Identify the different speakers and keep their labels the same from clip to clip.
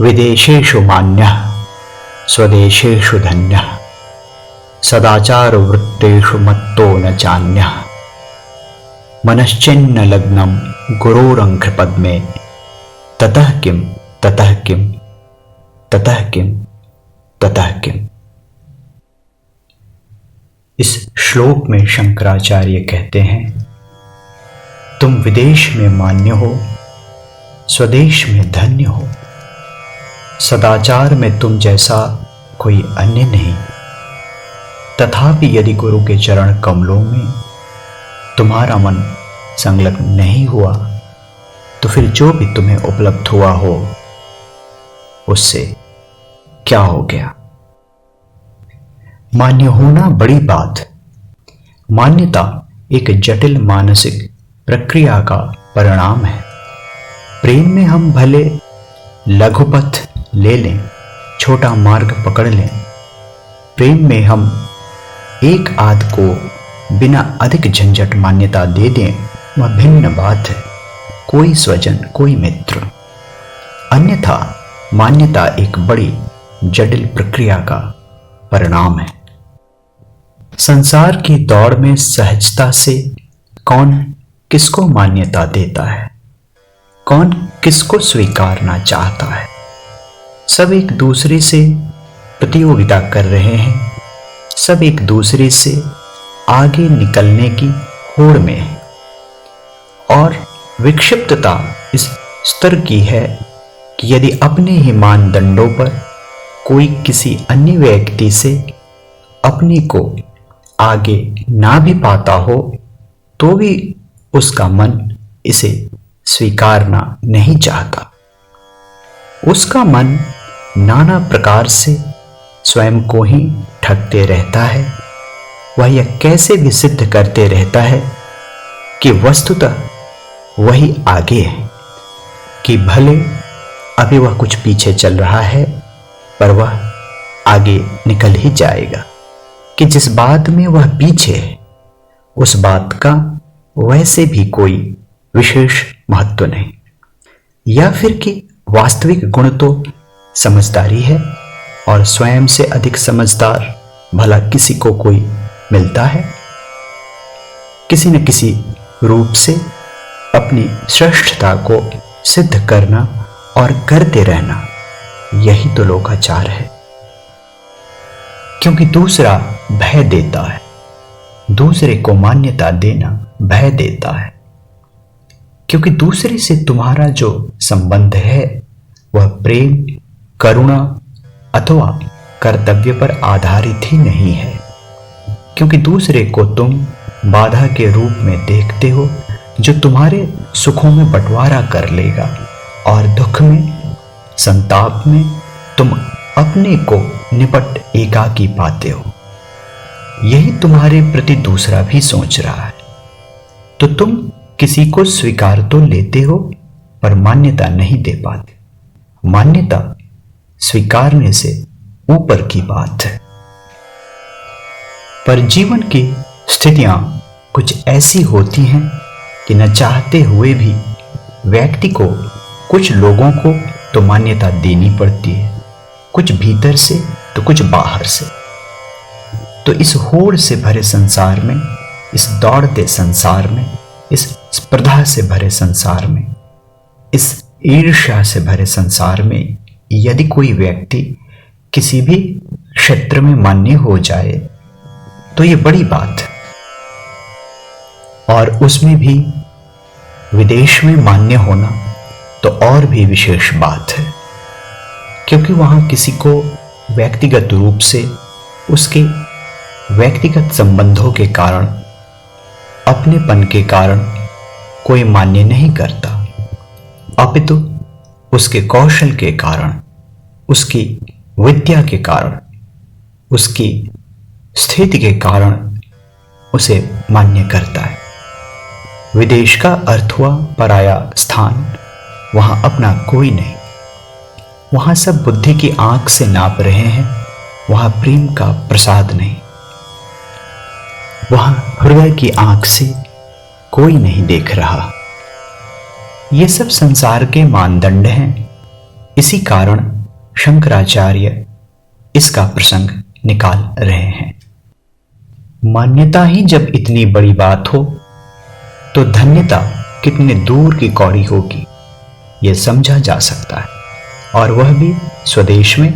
Speaker 1: विदेशेषु मान्यः स्वदेशेषु धन्यः सदाचारवृत्तेषु मत्तो न चान्यः मनश्चिन्न लग्नं गुरोरङ्घ्रिपद्मे ततः किं ततः किं ततः किं ततः किं। इस श्लोक में शंकराचार्य कहते हैं, तुम विदेश में मान्य हो, स्वदेश में धन्य हो, सदाचार में तुम जैसा कोई अन्य नहीं। तथापि यदि गुरु के चरण कमलों में तुम्हारा मन संलग्न नहीं हुआ तो फिर जो भी तुम्हें उपलब्ध हुआ हो उससे क्या हो गया। मान्य होना बड़ी बात। मान्यता एक जटिल मानसिक प्रक्रिया का परिणाम है। प्रेम में हम भले लघुपथ ले लें, छोटा मार्ग पकड़ लें, प्रेम में हम एक आध को बिना अधिक झंझट मान्यता दे दें, वह भिन्न बात है। कोई स्वजन, कोई मित्र। अन्यथा मान्यता एक बड़ी जटिल प्रक्रिया का परिणाम है। संसार की दौड़ में सहजता से कौन किसको मान्यता देता है, कौन किसको स्वीकारना चाहता है। सब एक दूसरे से प्रतियोगिता कर रहे हैं, सब एक दूसरे से आगे निकलने की होड़ में है। और विक्षिप्तता इस स्तर की है कि यदि अपने ही मानदंडों पर कोई किसी अन्य व्यक्ति से अपने को आगे ना भी पाता हो तो भी उसका मन इसे स्वीकारना नहीं चाहता। उसका मन नाना प्रकार से स्वयं को ही ठगते रहता है। वह यह कैसे भी सिद्ध करते रहता है कि वस्तुतः वही आगे है, कि भले अभी वह कुछ पीछे चल रहा है पर वह आगे निकल ही जाएगा, कि जिस बात में वह पीछे है उस बात का वैसे भी कोई विशेष महत्व नहीं। या फिर कि वास्तविक गुण तो समझदारी है और स्वयं से अधिक समझदार भला किसी को कोई मिलता है। किसी न किसी रूप से अपनी श्रेष्ठता को सिद्ध करना और करते रहना, यही तो लोकाचार है। क्योंकि दूसरा भय देता है, दूसरे को मान्यता देना भय देता है। क्योंकि दूसरे से तुम्हारा जो संबंध है वह प्रेम, करुणा अथवा कर्तव्य पर आधारित ही नहीं है। क्योंकि दूसरे को तुम बाधा के रूप में देखते हो जो तुम्हारे सुखों में बंटवारा कर लेगा और दुख में, संताप में तुम अपने को निपट एकाकी पाते हो। यही तुम्हारे प्रति दूसरा भी सोच रहा है। तो तुम किसी को स्वीकार तो लेते हो पर मान्यता नहीं दे पाते। मान्यता स्वीकारने से ऊपर की बात है। पर जीवन की स्थितियां कुछ ऐसी होती हैं कि न चाहते हुए भी व्यक्ति को, कुछ लोगों को तो मान्यता देनी पड़ती है, कुछ भीतर से तो कुछ बाहर से। तो इस होड़ से भरे संसार में, इस दौड़ते संसार में, इस स्पर्धा से भरे संसार में, इस ईर्ष्या से भरे संसार में यदि कोई व्यक्ति किसी भी क्षेत्र में मान्य हो जाए तो ये बड़ी बात है। और उसमें भी विदेश में मान्य होना तो और भी विशेष बात है। क्योंकि वहां किसी को व्यक्तिगत रूप से उसके व्यक्तिगत संबंधों के कारण, अपनेपन के कारण कोई मान्य नहीं करता, अपितु उसके कौशल के कारण, उसकी विद्या के कारण, उसकी स्थिति के कारण उसे मान्य करता है। विदेश का अर्थ हुआ पराया स्थान। वहां अपना कोई नहीं। वहां सब बुद्धि की आंख से नाप रहे हैं। वहां प्रेम का प्रसाद नहीं। वहां हृदय की आंख से कोई नहीं देख रहा। ये सब संसार के मानदंड हैं। इसी कारण शंकराचार्य इसका प्रसंग निकाल रहे हैं। मान्यता ही जब इतनी बड़ी बात हो तो धन्यता कितने दूर की कौड़ी होगी, यह समझा जा सकता है, और वह भी स्वदेश में,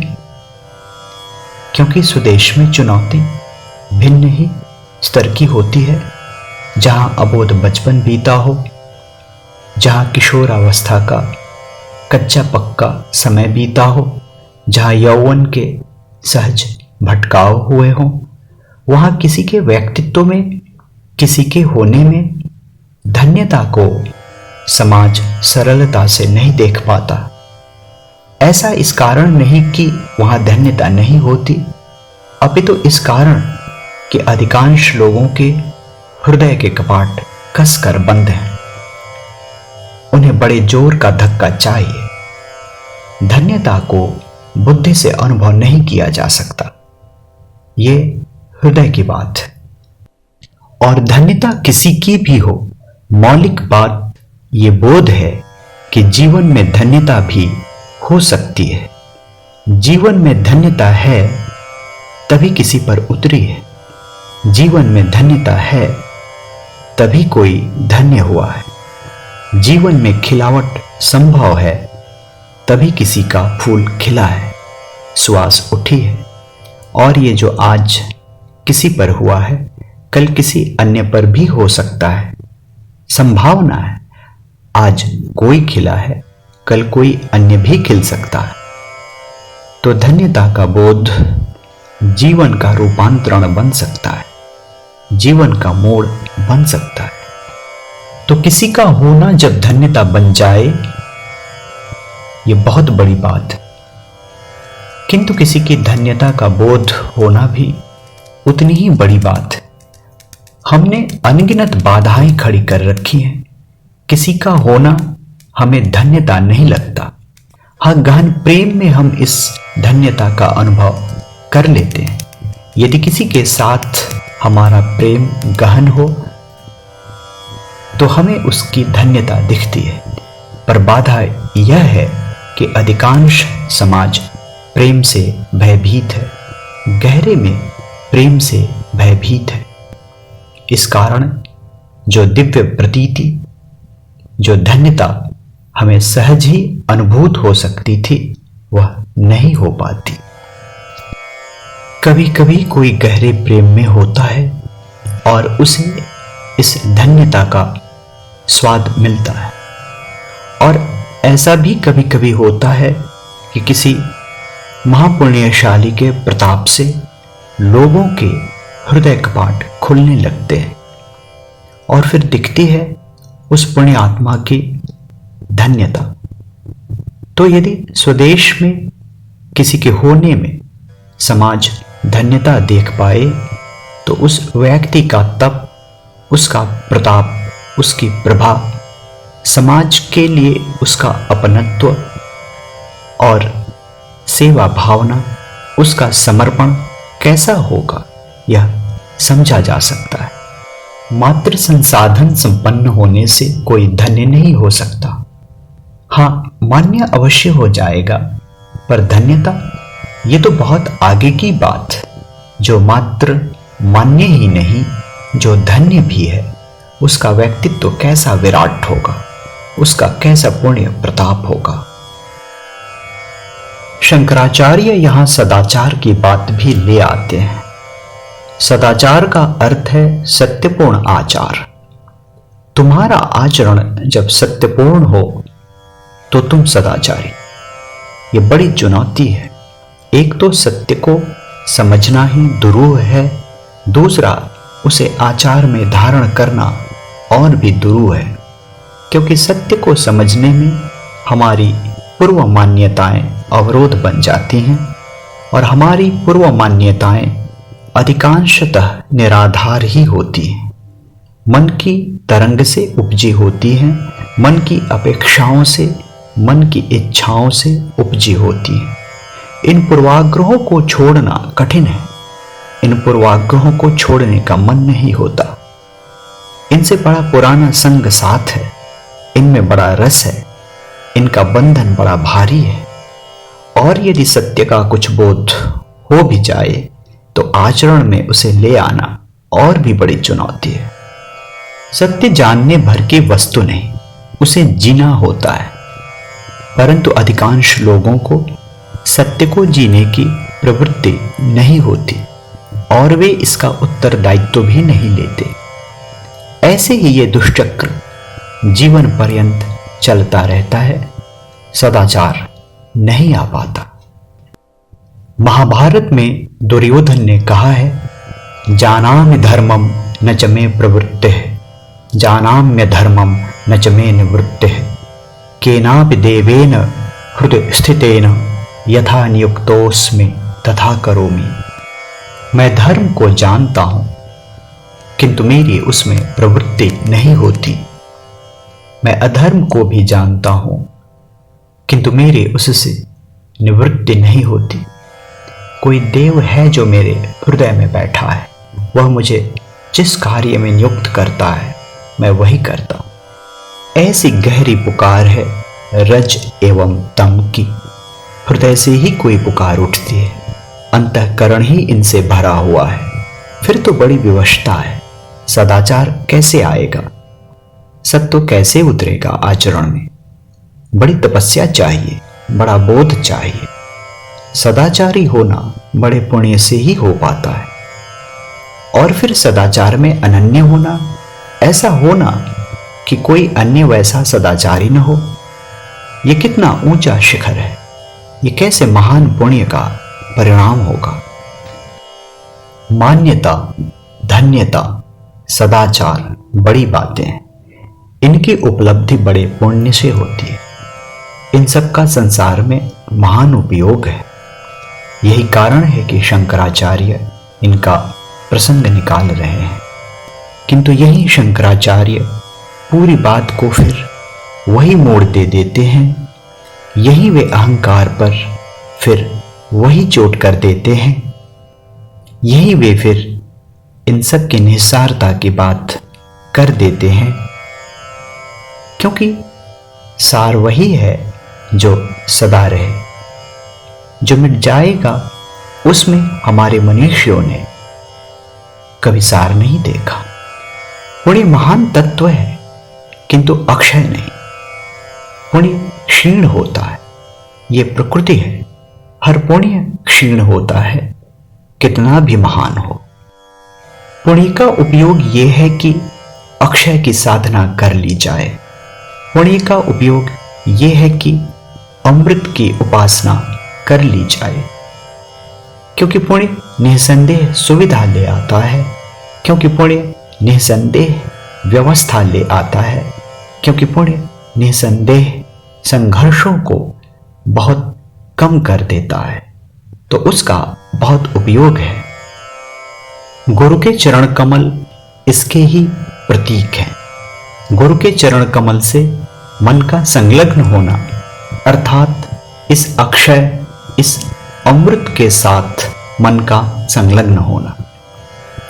Speaker 1: क्योंकि स्वदेश में चुनौती भिन्न ही स्तर की होती है। जहां अबोध बचपन बीता हो, जहां किशोरावस्था का कच्चा पक्का समय बीता हो, जहां यौवन के सहज भटकाव हुए हों, वहां किसी के व्यक्तित्व में, किसी के होने में धन्यता को समाज सरलता से नहीं देख पाता। ऐसा इस कारण नहीं कि वहां धन्यता नहीं होती, अपितु इस कारण कि अधिकांश लोगों के हृदय के कपाट कसकर बंद हैं। उन्हें बड़े जोर का धक्का चाहिए। धन्यता को बुद्धि से अनुभव नहीं किया जा सकता, ये हृदय की बात है। और धन्यता किसी की भी हो, मौलिक बात ये बोध है कि जीवन में धन्यता भी हो सकती है। जीवन में धन्यता है तभी किसी पर उतरी है। जीवन में धन्यता है तभी कोई धन्य हुआ है। जीवन में खिलावट संभव है तभी किसी का फूल खिला है, सुवास उठी है। और ये जो आज किसी पर हुआ है, कल किसी अन्य पर भी हो सकता है। संभावना है, आज कोई खिला है, कल कोई अन्य भी खिल सकता है। तो धन्यता का बोध जीवन का रूपांतरण बन सकता है, जीवन का मोड़ बन सकता है। तो किसी का होना जब धन्यता बन जाए, ये बहुत बड़ी बात है। किंतु किसी की धन्यता का बोध होना भी उतनी ही बड़ी बात है। हमने अनगिनत बाधाएं खड़ी कर रखी हैं। किसी का होना हमें धन्यता नहीं लगता। हाँ, गहन प्रेम में हम इस धन्यता का अनुभव कर लेते हैं। यदि किसी के साथ हमारा प्रेम गहन हो तो हमें उसकी धन्यता दिखती है। पर बाधा यह है कि अधिकांश समाज प्रेम से भयभीत है, गहरे में प्रेम से भयभीत है। इस कारण जो दिव्य प्रतीति, जो धन्यता हमें सहज ही अनुभूत हो सकती थी, वह नहीं हो पाती। कभी कभी कोई गहरे प्रेम में होता है और उसे इस धन्यता का स्वाद मिलता है। और ऐसा भी कभी कभी होता है कि किसी महापुण्यशाली के प्रताप से लोगों के हृदय कपाट खुलने लगते हैं और फिर दिखती है उस पुण्य आत्मा की धन्यता। तो यदि स्वदेश में किसी के होने में समाज धन्यता देख पाए तो उस व्यक्ति का तप, उसका प्रताप, उसकी प्रभा, समाज के लिए उसका अपनत्व और सेवा भावना, उसका समर्पण कैसा होगा, यह समझा जा सकता है। मात्र संसाधन संपन्न होने से कोई धन्य नहीं हो सकता। हाँ, मान्य अवश्य हो जाएगा, पर धन्यता ये तो बहुत आगे की बात है। जो मात्र मान्य ही नहीं, जो धन्य भी है, उसका व्यक्तित्व कैसा विराट होगा, उसका कैसा पुण्य प्रताप होगा। शंकराचार्य यहां सदाचार की बात भी ले आते हैं। सदाचार का अर्थ है सत्यपूर्ण आचार। तुम्हारा आचरण जब सत्यपूर्ण हो तो तुम सदाचारी। ये बड़ी चुनौती है। एक तो सत्य को समझना ही दुरूह है, दूसरा उसे आचार में धारण करना और भी दुरूह है, क्योंकि सत्य को समझने में हमारी पूर्व मान्यताएं अवरोध बन जाती हैं और हमारी पूर्व मान्यताएं अधिकांशतः निराधार ही होती हैं। मन की तरंग से उपजी होती हैं, मन की अपेक्षाओं से, मन की इच्छाओं से उपजी होती हैं। इन पूर्वाग्रहों को छोड़ना कठिन है। इन पूर्वाग्रहों को छोड़ने का मन नहीं होता। इनसे बड़ा पुराना संग साथ है, इनमें बड़ा रस है, इनका बंधन बड़ा भारी है। और यदि सत्य का कुछ बोध हो भी जाए तो आचरण में उसे ले आना और भी बड़ी चुनौती है। सत्य जानने भर की वस्तु नहीं, उसे जीना होता है। परंतु अधिकांश लोगों को सत्य को जीने की प्रवृत्ति नहीं होती और वे इसका उत्तरदायित्व भी नहीं लेते। ऐसे ही ये दुष्चक्र जीवन पर्यंत चलता रहता है, सदाचार नहीं आ पाता। महाभारत में दुर्योधन ने कहा है, जानामि धर्मम न च मे प्रवृत्तिः, जानाम्य धर्मम न च मे निवृत्तिः, केनापि देवेन हृदय स्थितेन यथा नियुक्तोस्मि तथा करोमि। मैं धर्म को जानता हूं किंतु मेरी उसमें प्रवृत्ति नहीं होती। मैं अधर्म को भी जानता हूं किंतु मेरे उससे निवृत्ति नहीं होती। कोई देव है जो मेरे हृदय में बैठा है, वह मुझे जिस कार्य में नियुक्त करता है मैं वही करता हूं। ऐसी गहरी पुकार है रज एवं तम की। हृदय से ही कोई पुकार उठती है, अंतःकरण ही इनसे भरा हुआ है। फिर तो बड़ी विवशता है। सदाचार कैसे आएगा? सत्य कैसे उतरेगा आचरण में? बड़ी तपस्या चाहिए, बड़ा बोध चाहिए। सदाचारी होना बड़े पुण्य से ही हो पाता है। और फिर सदाचार में अनन्य होना, ऐसा होना कि कोई अन्य वैसा सदाचारी न हो, यह कितना ऊंचा शिखर है। ये कैसे महान पुण्य का परिणाम होगा। मान्यता, धन्यता, सदाचार बड़ी बातें हैं। इनकी उपलब्धि बड़े पुण्य से होती है। इन सब का संसार में महान उपयोग है। यही कारण है कि शंकराचार्य इनका प्रसंग निकाल रहे हैं। किंतु यही शंकराचार्य पूरी बात को फिर वही मोड़ दे देते हैं। यही वे अहंकार पर फिर वही चोट कर देते हैं। यही वे फिर इन सब की निस्सारता की बात कर देते हैं, क्योंकि सार वही है जो सदा रहे। जो मिट जाएगा उसमें हमारे मनुष्यों ने कभी सार नहीं देखा। पुण्य महान तत्व है किंतु अक्षय नहीं। पुण्य क्षीण होता है, ये प्रकृति है। हर पुण्य क्षीण होता है, कितना भी महान हो। पुण्य का उपयोग यह है कि अक्षय की साधना कर ली जाए। पुण्य का उपयोग यह है कि अमृत की उपासना कर ली जाए, क्योंकि पुण्य निसंदेह सुविधा ले आता है, क्योंकि पुण्य निसंदेह व्यवस्था ले आता है, क्योंकि पुण्य निसंदेह संघर्षों को बहुत कम कर देता है, तो उसका बहुत उपयोग है। गुरु के चरण कमल इसके ही प्रतीक हैं। गुरु के चरण कमल से मन का संलग्न होना, अर्थात इस अक्षय, इस अमृत के साथ मन का संलग्न होना,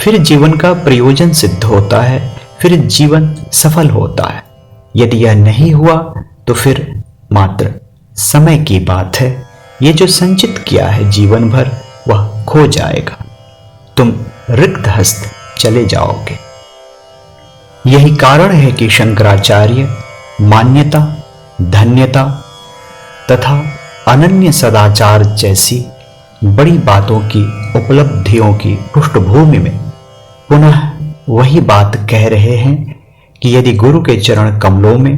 Speaker 1: फिर जीवन का प्रयोजन सिद्ध होता है, फिर जीवन सफल होता है। यदि यह नहीं हुआ तो फिर मात्र समय की बात है। ये जो संचित किया है जीवन भर वह खो जाएगा। तुम रिक्त हस्त चले जाओगे। यही कारण है कि शंकराचार्य मान्यता, धन्यता तथा अनन्य सदाचार जैसी बड़ी बातों की उपलब्धियों की पृष्ठभूमि में पुनः वही बात कह रहे हैं कि यदि गुरु के चरण कमलों में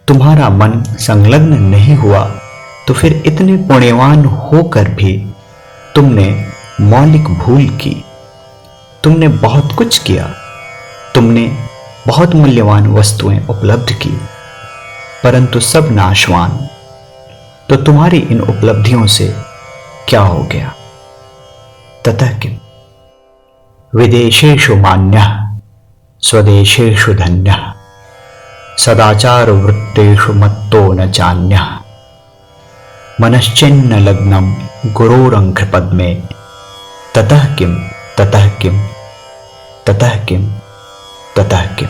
Speaker 1: तुम्हारा मन संलग्न नहीं हुआ तो फिर इतने पुण्यवान होकर भी तुमने मौलिक भूल की। तुमने बहुत कुछ किया, तुमने बहुत मूल्यवान वस्तुएं उपलब्ध की, परंतु सब नाशवान। तो तुम्हारी इन उपलब्धियों से क्या हो गया? ततः किम विदेशेषु मान्यः स्वदेशेषु धन्यः सदाचार वृत्तेषु मत्तो न चान्यः मनश्चिन्न लग्नं गुरोरंघ्रपद्मे ततः किम ततः किम ततः किम ततः किम।